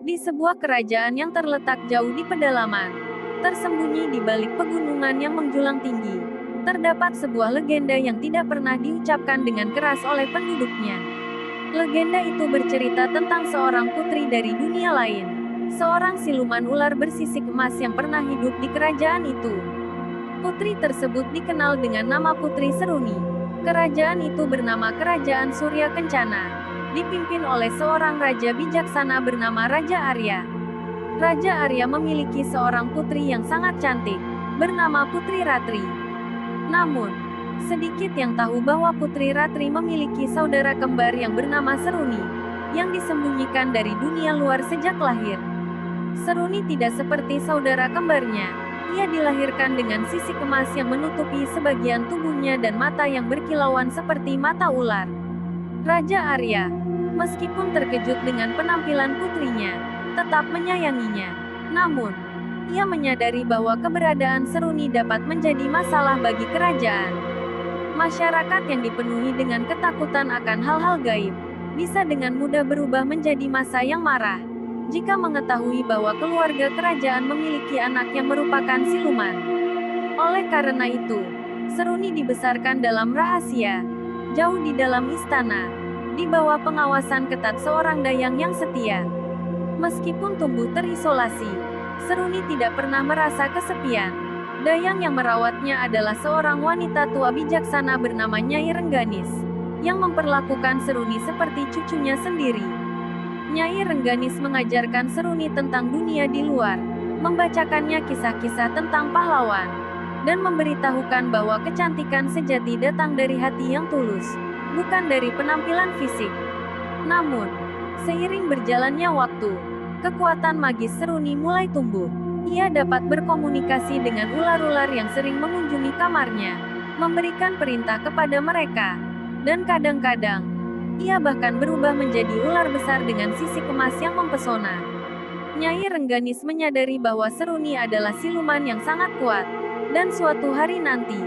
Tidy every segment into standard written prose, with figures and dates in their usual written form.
Di sebuah kerajaan yang terletak jauh di pedalaman, tersembunyi di balik pegunungan yang menjulang tinggi, terdapat sebuah legenda yang tidak pernah diucapkan dengan keras oleh penduduknya. Legenda itu bercerita tentang seorang putri dari dunia lain, seorang siluman ular bersisik emas yang pernah hidup di kerajaan itu. Putri tersebut dikenal dengan nama Putri Seruni. Kerajaan itu bernama Kerajaan Surya Kencana, dipimpin oleh seorang raja bijaksana bernama Raja Arya. Raja Arya memiliki seorang putri yang sangat cantik, bernama Putri Ratri. Namun, sedikit yang tahu bahwa Putri Ratri memiliki saudara kembar yang bernama Seruni, yang disembunyikan dari dunia luar sejak lahir. Seruni tidak seperti saudara kembarnya. Ia dilahirkan dengan sisik emas yang menutupi sebagian tubuhnya dan mata yang berkilauan seperti mata ular. Raja Arya, meskipun terkejut dengan penampilan putrinya, tetap menyayanginya. Namun, ia menyadari bahwa keberadaan Seruni dapat menjadi masalah bagi kerajaan. Masyarakat yang dipenuhi dengan ketakutan akan hal-hal gaib, bisa dengan mudah berubah menjadi massa yang marah jika mengetahui bahwa keluarga kerajaan memiliki anak yang merupakan siluman. Oleh karena itu, Seruni dibesarkan dalam rahasia, jauh di dalam istana, di bawah pengawasan ketat seorang dayang yang setia. Meskipun tumbuh terisolasi, Seruni tidak pernah merasa kesepian. Dayang yang merawatnya adalah seorang wanita tua bijaksana bernama Nyai Rengganis, yang memperlakukan Seruni seperti cucunya sendiri. Nyai Rengganis mengajarkan Seruni tentang dunia di luar, membacakannya kisah-kisah tentang pahlawan, dan memberitahukan bahwa kecantikan sejati datang dari hati yang tulus, bukan dari penampilan fisik. Namun, seiring berjalannya waktu, kekuatan magis Seruni mulai tumbuh. Ia dapat berkomunikasi dengan ular-ular yang sering mengunjungi kamarnya, memberikan perintah kepada mereka, dan kadang-kadang, ia bahkan berubah menjadi ular besar dengan sisik emas yang mempesona. Nyai Rengganis menyadari bahwa Seruni adalah siluman yang sangat kuat, dan suatu hari nanti,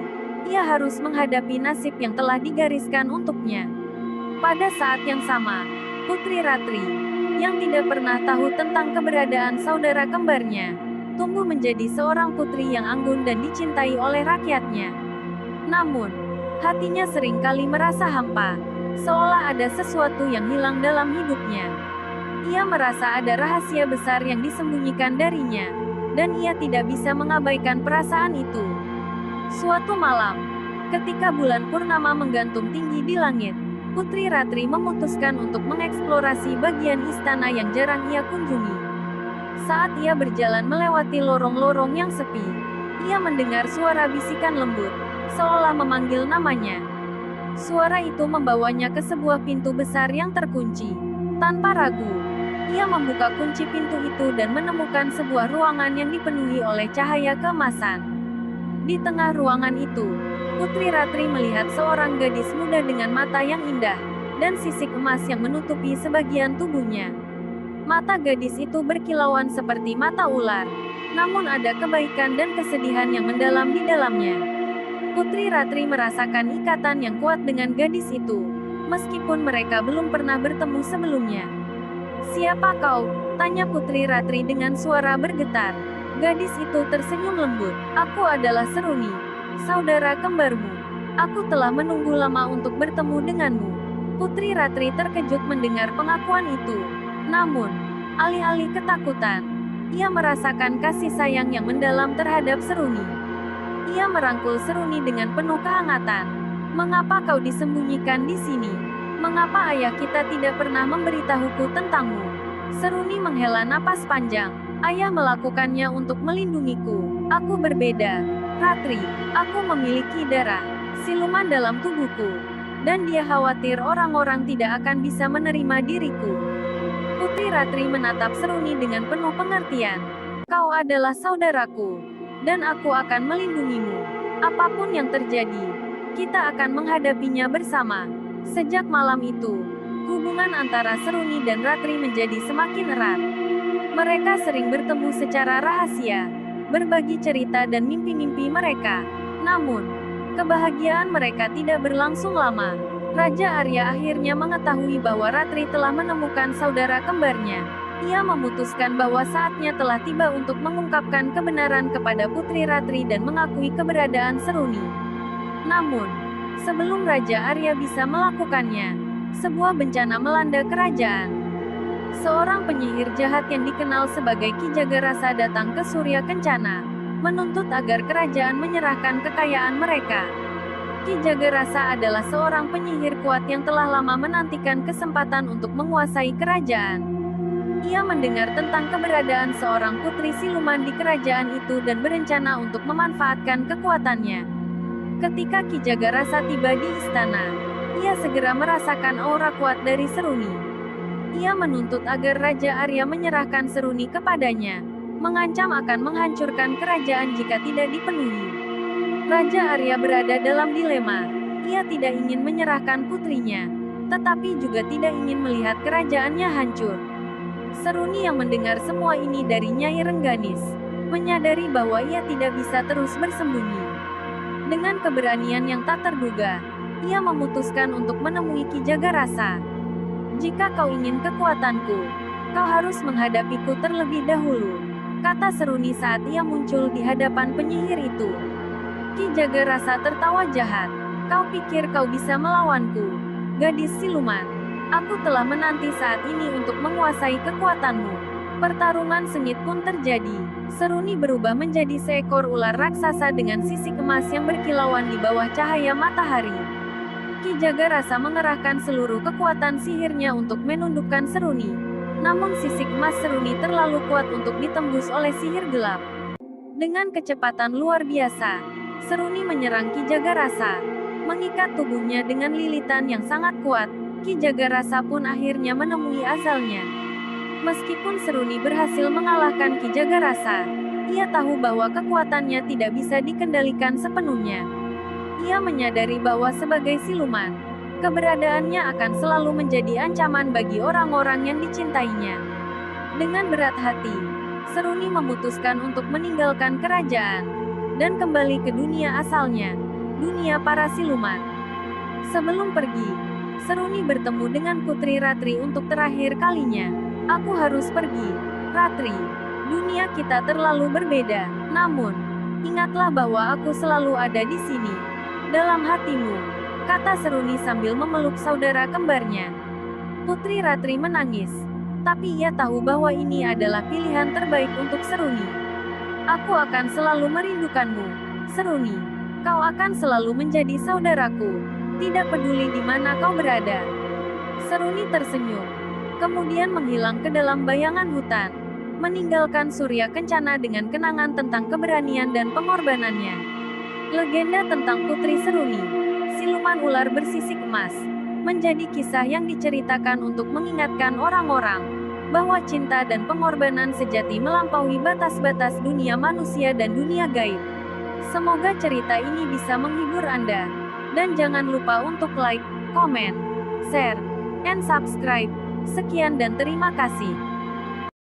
ia harus menghadapi nasib yang telah digariskan untuknya. Pada saat yang sama, Putri Ratri, yang tidak pernah tahu tentang keberadaan saudara kembarnya, tumbuh menjadi seorang putri yang anggun dan dicintai oleh rakyatnya. Namun, hatinya seringkali merasa hampa, seolah ada sesuatu yang hilang dalam hidupnya. Ia merasa ada rahasia besar yang disembunyikan darinya, dan ia tidak bisa mengabaikan perasaan itu. Suatu malam, ketika bulan purnama menggantung tinggi di langit, Putri Ratri memutuskan untuk mengeksplorasi bagian istana yang jarang ia kunjungi. Saat ia berjalan melewati lorong-lorong yang sepi, ia mendengar suara bisikan lembut, seolah memanggil namanya. Suara itu membawanya ke sebuah pintu besar yang terkunci. Tanpa ragu, ia membuka kunci pintu itu dan menemukan sebuah ruangan yang dipenuhi oleh cahaya keemasan. Di tengah ruangan itu, Putri Ratri melihat seorang gadis muda dengan mata yang indah, dan sisik emas yang menutupi sebagian tubuhnya. Mata gadis itu berkilauan seperti mata ular, namun ada kebaikan dan kesedihan yang mendalam di dalamnya. Putri Ratri merasakan ikatan yang kuat dengan gadis itu, meskipun mereka belum pernah bertemu sebelumnya. "Siapa kau?" tanya Putri Ratri dengan suara bergetar. Gadis itu tersenyum lembut. "Aku adalah Seruni, saudara kembarmu. Aku telah menunggu lama untuk bertemu denganmu." Putri Ratri terkejut mendengar pengakuan itu. Namun, alih-alih ketakutan, ia merasakan kasih sayang yang mendalam terhadap Seruni. Ia merangkul Seruni dengan penuh kehangatan. "Mengapa kau disembunyikan di sini? Mengapa ayah kita tidak pernah memberitahuku tentangmu?" Seruni menghela napas panjang. "Ayah melakukannya untuk melindungiku. Aku berbeda, Ratri. Aku memiliki darah siluman dalam tubuhku, dan dia khawatir orang-orang tidak akan bisa menerima diriku." Putri Ratri menatap Seruni dengan penuh pengertian. "Kau adalah saudaraku, dan aku akan melindungimu. Apapun yang terjadi, kita akan menghadapinya bersama." Sejak malam itu, hubungan antara Seruni dan Ratri menjadi semakin erat. Mereka sering bertemu secara rahasia, berbagi cerita dan mimpi-mimpi mereka. Namun, kebahagiaan mereka tidak berlangsung lama. Raja Arya akhirnya mengetahui bahwa Ratri telah menemukan saudara kembarnya. Ia memutuskan bahwa saatnya telah tiba untuk mengungkapkan kebenaran kepada Putri Ratri dan mengakui keberadaan Seruni. Namun, sebelum Raja Arya bisa melakukannya, sebuah bencana melanda kerajaan. Seorang penyihir jahat yang dikenal sebagai Ki Jagarasa datang ke Surya Kencana, menuntut agar kerajaan menyerahkan kekayaan mereka. Ki Jagarasa adalah seorang penyihir kuat yang telah lama menantikan kesempatan untuk menguasai kerajaan. Ia mendengar tentang keberadaan seorang putri siluman di kerajaan itu dan berencana untuk memanfaatkan kekuatannya. Ketika Ki Jagarasa tiba di istana, ia segera merasakan aura kuat dari Seruni. Ia menuntut agar Raja Arya menyerahkan Seruni kepadanya, mengancam akan menghancurkan kerajaan jika tidak dipenuhi. Raja Arya berada dalam dilema. Ia tidak ingin menyerahkan putrinya, tetapi juga tidak ingin melihat kerajaannya hancur. Seruni yang mendengar semua ini dari Nyai Rengganis, menyadari bahwa ia tidak bisa terus bersembunyi. Dengan keberanian yang tak terduga, ia memutuskan untuk menemui Ki Jagarasa. "Jika kau ingin kekuatanku, kau harus menghadapiku terlebih dahulu," kata Seruni saat ia muncul di hadapan penyihir itu. Ki Jagarasa tertawa jahat. "Kau pikir kau bisa melawanku, gadis siluman? Aku telah menanti saat ini untuk menguasai kekuatanmu." Pertarungan sengit pun terjadi. Seruni berubah menjadi seekor ular raksasa dengan sisik emas yang berkilauan di bawah cahaya matahari. Ki Jagarasa mengerahkan seluruh kekuatan sihirnya untuk menundukkan Seruni. Namun sisik emas Seruni terlalu kuat untuk ditembus oleh sihir gelap. Dengan kecepatan luar biasa, Seruni menyerang Ki Jagarasa, mengikat tubuhnya dengan lilitan yang sangat kuat. Ki Jagarasa pun akhirnya menemui ajalnya. Meskipun Seruni berhasil mengalahkan Ki Jagarasa, ia tahu bahwa kekuatannya tidak bisa dikendalikan sepenuhnya. Ia menyadari bahwa sebagai siluman, keberadaannya akan selalu menjadi ancaman bagi orang-orang yang dicintainya. Dengan berat hati, Seruni memutuskan untuk meninggalkan kerajaan dan kembali ke dunia asalnya, dunia para siluman. Sebelum pergi, Seruni bertemu dengan Putri Ratri untuk terakhir kalinya. "Aku harus pergi, Ratri. Dunia kita terlalu berbeda. Namun, ingatlah bahwa aku selalu ada di sini, dalam hatimu," kata Seruni sambil memeluk saudara kembarnya. Putri Ratri menangis, tapi ia tahu bahwa ini adalah pilihan terbaik untuk Seruni. "Aku akan selalu merindukanmu, Seruni. Kau akan selalu menjadi saudaraku, tidak peduli di mana kau berada." Seruni tersenyum, kemudian menghilang ke dalam bayangan hutan, meninggalkan Surya Kencana dengan kenangan tentang keberanian dan pengorbanannya. Legenda tentang Putri Seruni, siluman ular bersisik emas, menjadi kisah yang diceritakan untuk mengingatkan orang-orang bahwa cinta dan pengorbanan sejati melampaui batas-batas dunia manusia dan dunia gaib. Semoga cerita ini bisa menghibur Anda. Dan jangan lupa untuk like, komen, share, and subscribe. Sekian dan terima kasih.